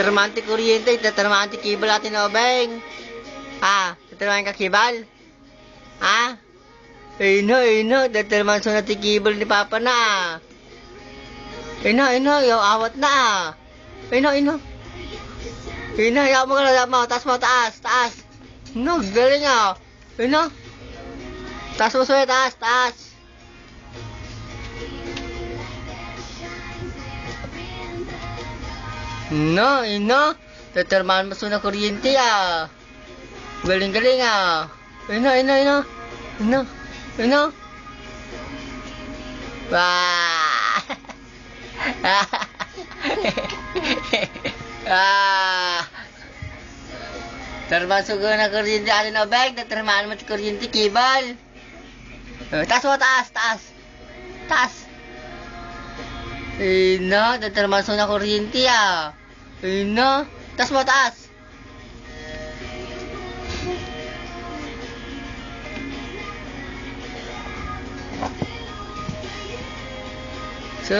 Tatarmaan ti kuryente, tatarmaan ti kibal natin na obeng. Tatarmaan ka kibal? Ino, tatarmaan sa ti kibal ni Papa na. Ino, yaw awat na. Ino. Yaw mo ka na, taas mo, taas. No, galing ah. Ino. Taas mo suya, taas. Ino. Tatarmaan mo sa kuryente ah. Galing ah. Ino. Wah. Tatarmaan sa kuryente alin o bag. Tatarmaan mo sa kuryente kibal. Taas mo, taas. Ino, tatarmaan sa kuryente ah. Ino, taas mo, taas. So,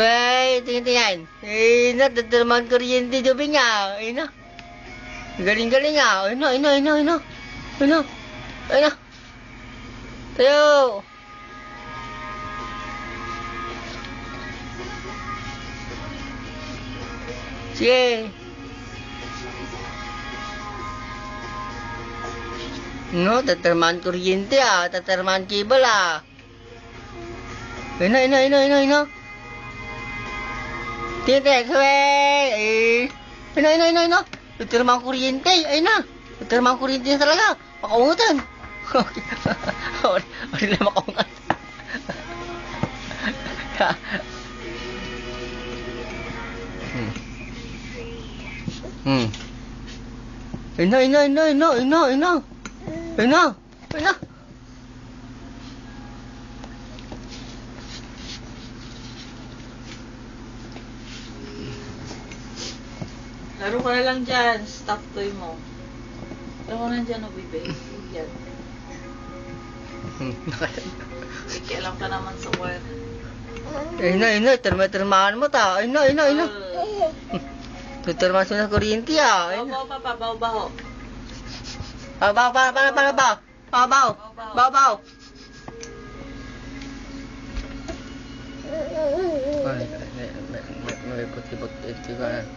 tingin. Ino, tatarmaan kuryente dubing ah. Ino. Galing ah. Ino. Tayo. Sige. No, tatarmaan kuryente ah. Tatarmaan cable ah. Ino. Tingin. Ino. Tatarmaan kuryente. Ayun na. Tatarmaan kuryente na talaga. Makaungutan. Wala na makaungat. Ino. Laro ka na lang dyan, stop toy mo. Laro ka na dyan, Obibe. Yan. Alam ka naman sa work. Ino. Termaan mo ta. Ino. Termaan sa kuryente ah. Baho. Baw. May putibot ito ka na.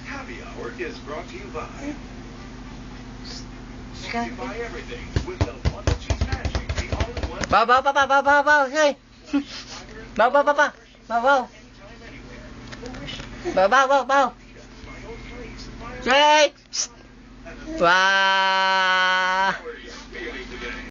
Happy Hour is brought to you by Simplify Everything with the Wonder Cheese Magic, the all-in-one. Baw. Hey. Baw. Hey. Wah.